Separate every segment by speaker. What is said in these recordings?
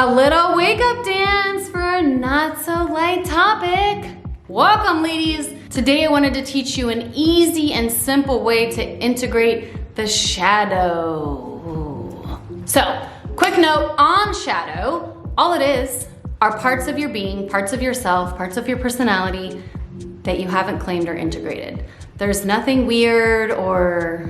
Speaker 1: A little wake up dance for a not so light topic. Welcome, ladies. Today I wanted to teach you an easy and simple way to integrate the shadow. So, quick note on shadow. All it is are parts of your being, parts of yourself, parts of your personality that you haven't claimed or integrated. There's nothing weird or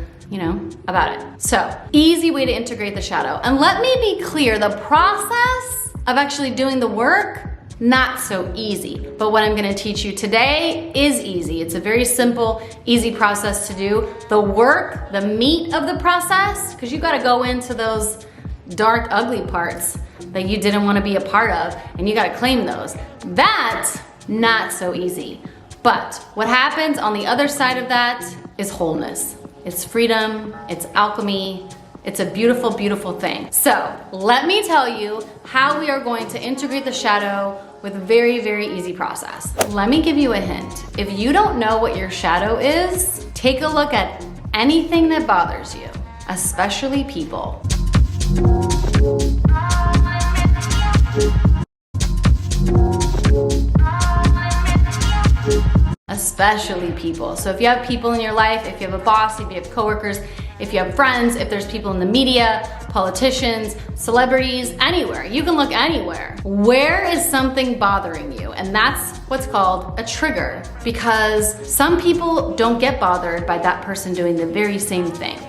Speaker 1: about it. So, easy way to integrate the shadow. And let me be clear, the process of actually doing the work, not so easy. But what I'm gonna teach you today is easy. It's a very simple, easy process to do. The work, the meat of the process, because you gotta go into those dark, ugly parts that you didn't wanna be a part of, and you gotta claim those. That's not so easy. But what happens on the other side of that is wholeness. It's freedom, it's alchemy, it's a beautiful, beautiful thing. So let me tell you how we are going to integrate the shadow with a very, very easy process. Let me give you a hint. If you don't know what your shadow is, take a look at anything that bothers you, especially people. Especially people. So if you have people in your life, if you have a boss, if you have coworkers, if you have friends, if there's people in the media, politicians, celebrities, anywhere, you can look anywhere. Where is something bothering you? And that's what's called a trigger, because some people don't get bothered by that person doing the very same thing.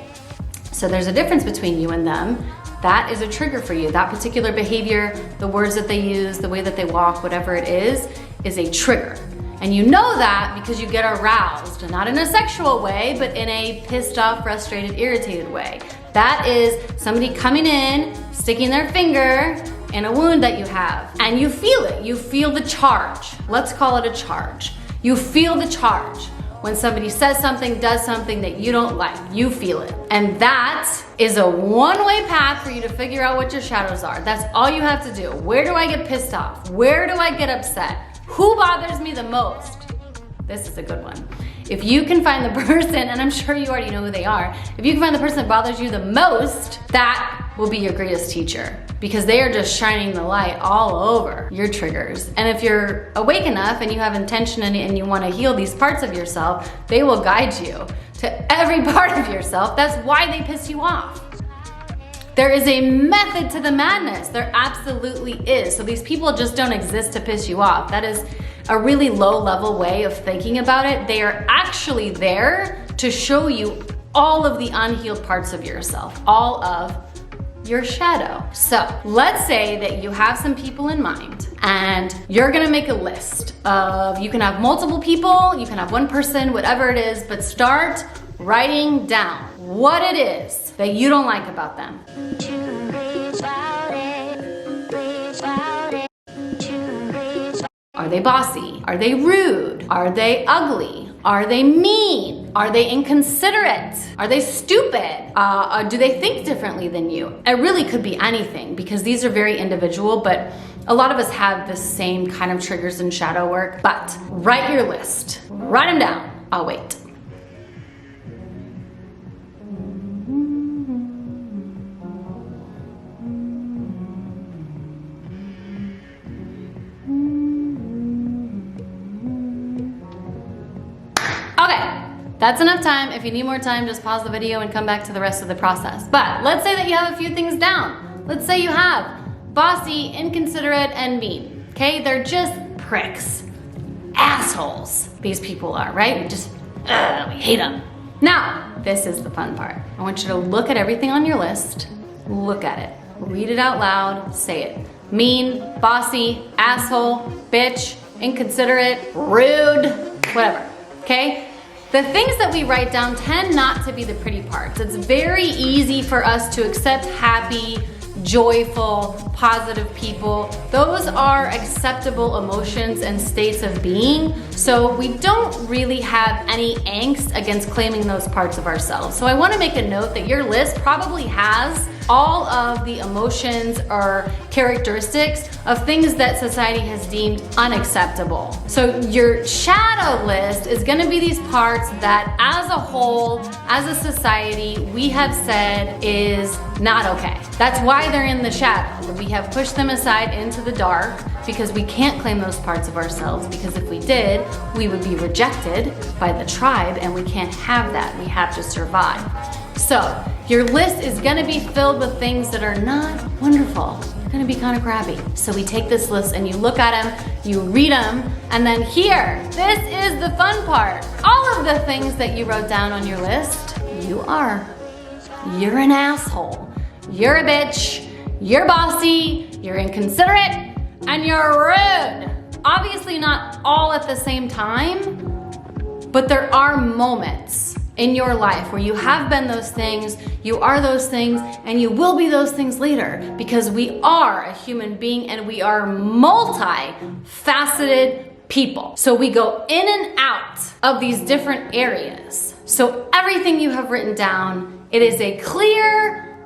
Speaker 1: So there's a difference between you and them. That is a trigger for you. That particular behavior, the words that they use, the way that they walk, whatever it is a trigger. And you know that because you get aroused, not in a sexual way, but in a pissed off, frustrated, irritated way. That is somebody coming in, sticking their finger in a wound that you have, and you feel it. You feel the charge. Let's call it a charge. You feel the charge. When somebody says something, does something that you don't like, you feel it. And that is a one-way path for you to figure out what your shadows are. That's all you have to do. Where do I get pissed off? Where do I get upset? Who bothers me the most? This is a good one. If you can find the person, and I'm sure you already know who they are, if you can find the person that bothers you the most, that will be your greatest teacher, because they are just shining the light all over your triggers. And if you're awake enough and you have intention and you want to heal these parts of yourself, they will guide you to every part of yourself. That's why they piss you off. There is a method to the madness. There absolutely is. So these people just don't exist to piss you off. That is a really low level way of thinking about it. They are actually there to show you all of the unhealed parts of yourself, all of your shadow. So let's say that you have some people in mind and you're gonna make a list of, you can have multiple people, you can have one person, whatever it is, but start writing down what it is that you don't like about them. Are they bossy? Are they rude? Are they ugly? Are they mean? Are they inconsiderate? Are they stupid? Do they think differently than you? It really could be anything, because these are very individual, but a lot of us have the same kind of triggers in shadow work. But write your list. Write them down. I'll wait. That's enough time. If you need more time, just pause the video and come back to the rest of the process. But let's say that you have a few things down. Let's say you have bossy, inconsiderate, and mean. Okay, they're just pricks. Assholes. These people are, right? We hate them. Now, this is the fun part. I want you to look at everything on your list. Look at it. Read it out loud. Say it. Mean, bossy, asshole, bitch, inconsiderate, rude, whatever. Okay? The things that we write down tend not to be the pretty parts. It's very easy for us to accept happy, joyful, positive people. Those are acceptable emotions and states of being. So we don't really have any angst against claiming those parts of ourselves. So I want to make a note that your list probably has all of the emotions or characteristics of things that society has deemed unacceptable. So your shadow list is gonna be these parts that as a whole, as a society, we have said is not okay. That's why they're in the shadow. We have pushed them aside into the dark because we can't claim those parts of ourselves, because if we did, we would be rejected by the tribe, and we can't have that. We have to survive. So your list is gonna be filled with things that are not wonderful. They're gonna be kind of crappy. So we take this list and you look at them, you read them, and then here, this is the fun part. All of the things that you wrote down on your list, you are. You're an asshole. You're a bitch. You're bossy. You're inconsiderate. And you're rude. Obviously not all at the same time, but there are moments in your life where you have been those things, you are those things, and you will be those things later, because we are a human being and we are multi-faceted people. So we go in and out of these different areas. So everything you have written down, it is a clear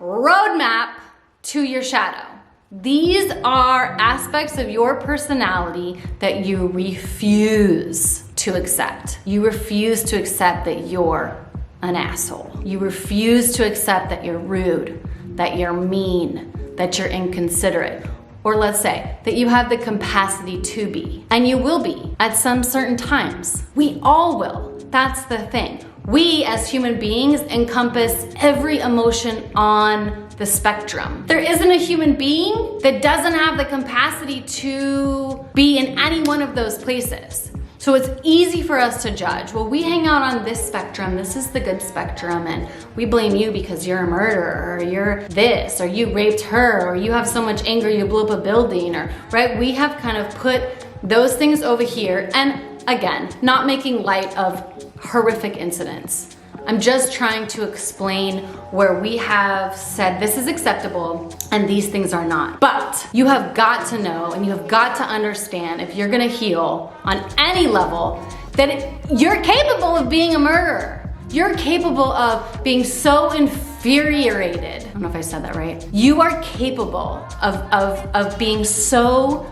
Speaker 1: roadmap to your shadow. These are aspects of your personality that you refuse to accept. You refuse to accept that you're an asshole. You refuse to accept that you're rude, that you're mean, that you're inconsiderate, or let's say that you have the capacity to be, and you will be at some certain times. We all will. That's the thing. We as human beings encompass every emotion on the spectrum. There isn't a human being that doesn't have the capacity to be in any one of those places. So it's easy for us to judge. Well, we hang out on this spectrum, this is the good spectrum, and we blame you because you're a murderer, or you're this, or you raped her, or you have so much anger you blew up a building, or right? We have kind of put those things over here, and again, not making light of horrific incidents. I'm just trying to explain where we have said this is acceptable and these things are not. But you have got to know and you have got to understand, if you're gonna heal on any level, that you're capable of being a murderer. You're capable of being so infuriated. I don't know if I said that right. You are capable of being so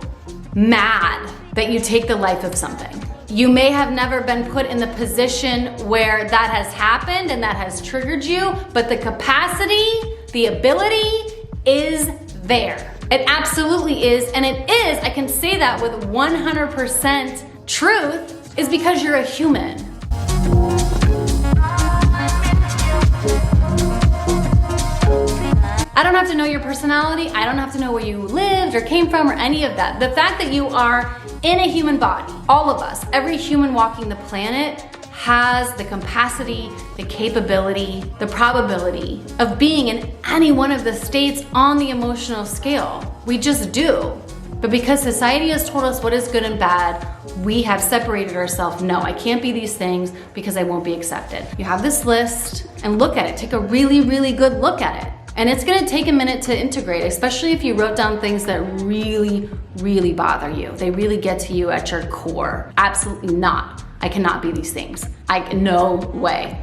Speaker 1: mad that you take the life of something. You may have never been put in the position where that has happened and that has triggered you, but the capacity, the ability is there. It absolutely is, and it is, I can say that with 100% truth, is because you're a human. I don't have to know your personality. I don't have to know where you lived or came from or any of that. The fact that you are in a human body, all of us, every human walking the planet has the capacity, the capability, the probability of being in any one of the states on the emotional scale. We just do. But because society has told us what is good and bad, we have separated ourselves. No, I can't be these things because I won't be accepted. You have this list and look at it. Take a really good look at it. And it's gonna take a minute to integrate, especially if you wrote down things that really bother you. They really get to you at your core. Absolutely not. I cannot be these things. No way.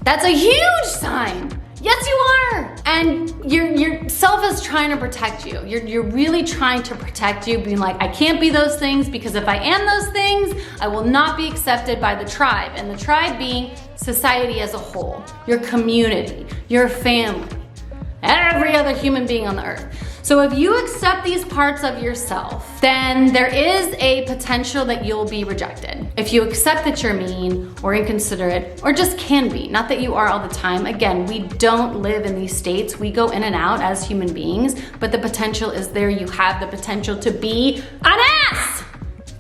Speaker 1: That's a huge sign. Yes, you are. And your self is trying to protect you. You're really trying to protect you, being like, I can't be those things because if I am those things, I will not be accepted by the tribe. And the tribe being society as a whole, your community, your family, every other human being on the earth. So if you accept these parts of yourself, then there is a potential that you'll be rejected. If you accept that you're mean or inconsiderate, or just can be, not that you are all the time. Again, we don't live in these states. We go in and out as human beings, but the potential is there. You have the potential to be an ass.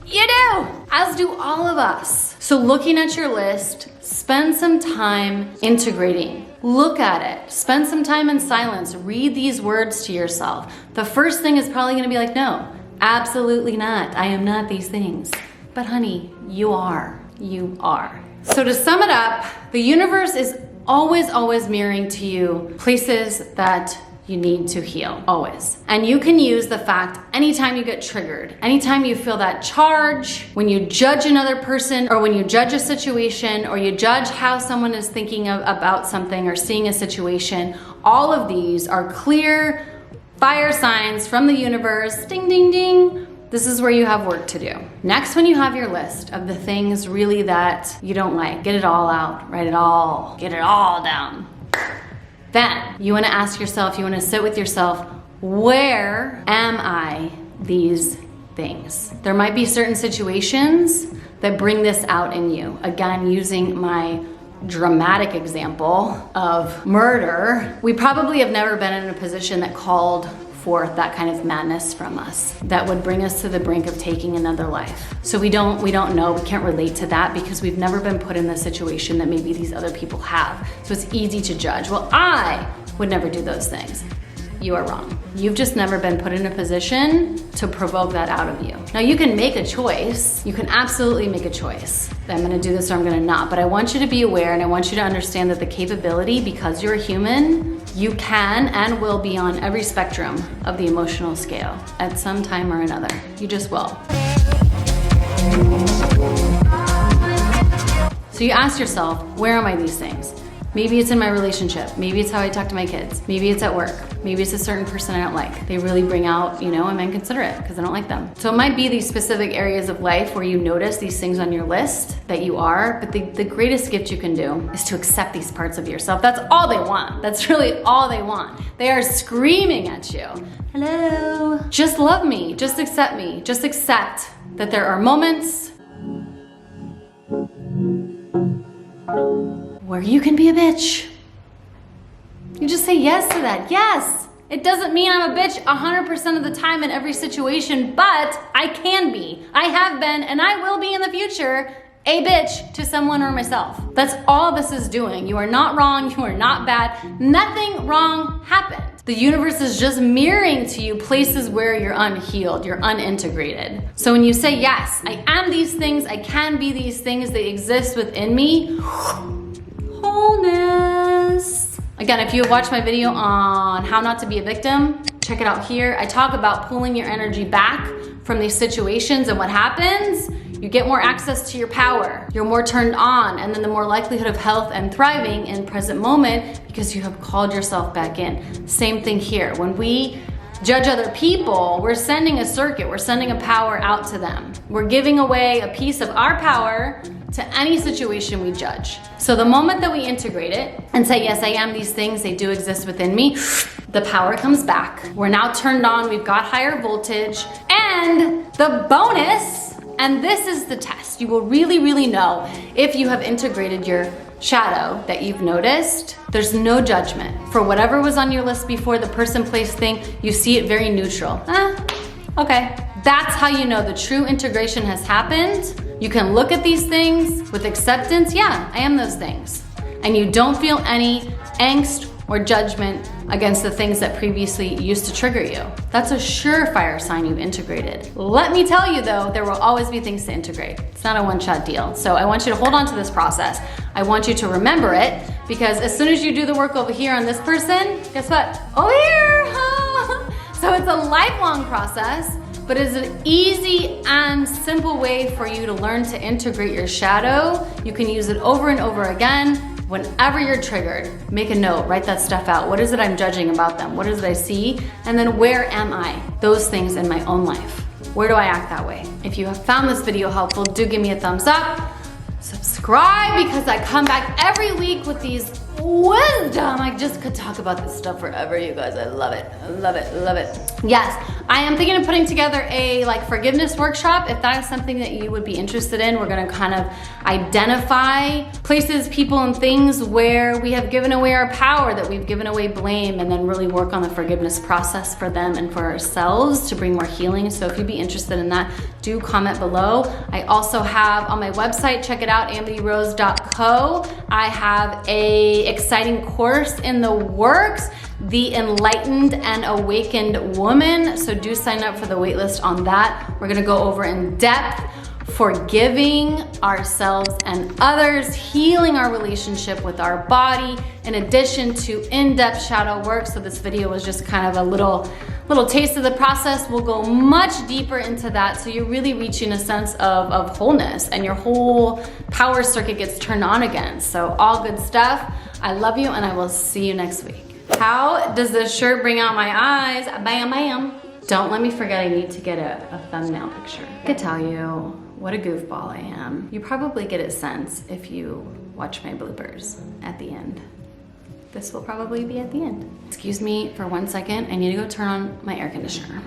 Speaker 1: You do, as do all of us. So looking at your list, spend some time integrating. Look at it, spend some time in silence, read these words to yourself. The first thing is probably gonna be like, no, absolutely not. I am not these things. But honey, you are. So to sum it up, the universe is always mirroring to you places that you need to heal, always. And you can use the fact anytime you get triggered, anytime you feel that charge, when you judge another person, or when you judge a situation, or you judge how someone is thinking about something or seeing a situation, all of these are clear fire signs from the universe. Ding, ding, ding. This is where you have work to do. Next, when you have your list of the things really that you don't like, get it all out, write it all, get it all down. Then you wanna ask yourself, you wanna sit with yourself, where am I these things? There might be certain situations that bring this out in you. Again, using my dramatic example of murder, we probably have never been in a position that called forth that kind of madness from us that would bring us to the brink of taking another life. So we don't know, we can't relate to that because we've never been put in the situation that maybe these other people have. So it's easy to judge. Well, I would never do those things. You are wrong. You've just never been put in a position to provoke that out of you. Now you can make a choice. You can absolutely make a choice. I'm gonna do this or I'm gonna not, but I want you to be aware and I want you to understand that the capability, because you're a human, you can and will be on every spectrum of the emotional scale at some time or another. You just will. So you ask yourself, where am I these things? Maybe it's in my relationship. Maybe it's how I talk to my kids. Maybe it's at work. Maybe it's a certain person I don't like. They really bring out, I'm inconsiderate because I don't like them. So it might be these specific areas of life where you notice these things on your list that you are, but the greatest gift you can do is to accept these parts of yourself. That's all they want. That's really all they want. They are screaming at you. Hello. Just love me. Just accept me. Just accept that there are moments where you can be a bitch. You just say yes to that. Yes. It doesn't mean I'm a bitch 100% of the time in every situation, but I can be. I have been and I will be in the future a bitch to someone or myself. That's all this is doing. You are not wrong. You are not bad. Nothing wrong happened. The universe is just mirroring to you places where you're unhealed, you're unintegrated. So when you say, yes, I am these things, I can be these things, they exist within me, wholeness. Again, if you have watched my video on how not to be a victim, check it out here. I talk about pulling your energy back from these situations, and what happens? You get more access to your power. You're more turned on, and then the more likelihood of health and thriving in present moment because you have called yourself back in. Same thing here. When we judge other people, we're sending a circuit, we're sending a power out to them. We're giving away a piece of our power to any situation we judge. So the moment that we integrate it and say, yes, I am these things, they do exist within me, the power comes back. We're now turned on, we've got higher voltage, and the bonus, and this is the test, you will really know if you have integrated your shadow that you've noticed. There's no judgment. For whatever was on your list before, the person, place, thing, you see it very neutral. Okay. That's how you know the true integration has happened. You can look at these things with acceptance. Yeah, I am those things. And you don't feel any angst or judgment against the things that previously used to trigger you. That's a surefire sign you've integrated. Let me tell you though, there will always be things to integrate. It's not a one-shot deal. So I want you to hold on to this process. I want you to remember it, because as soon as you do the work over here on this person, guess what? Over here! So it's a lifelong process, but it's an easy and simple way for you to learn to integrate your shadow. You can use it over and over again. Whenever you're triggered, make a note, write that stuff out. What is it I'm judging about them? What is it I see? And then where am I? Those things in my own life. Where do I act that way? If you have found this video helpful, do give me a thumbs up. Subscribe, because I come back every week with these wisdom. I just could talk about this stuff forever, you guys. I love it. I love it. Love it. Yes, I am thinking of putting together a forgiveness workshop. If that is something that you would be interested in, we're gonna kind of identify places, people, and things where we have given away our power, that we've given away blame, and then really work on the forgiveness process for them and for ourselves to bring more healing. So if you'd be interested in that, do comment below. I also have on my website, check it out, amityrose.co. I have a exciting course in the works, The Enlightened and Awakened Woman. So do sign up for the waitlist on that. We're gonna go over in depth forgiving ourselves and others, healing our relationship with our body, in addition to in-depth shadow work. So this video was just kind of a little taste of the process. We'll go much deeper into that, so you're really reaching a sense of wholeness, and your whole power circuit gets turned on again. So all good stuff. I love you, and I will see you next week. How does this shirt bring out my eyes? Bam, bam. Don't let me forget I need to get a thumbnail picture. I could tell you what a goofball I am. You probably get a sense if you watch my bloopers at the end. This will probably be at the end. Excuse me for 1 second. I need to go turn on my air conditioner.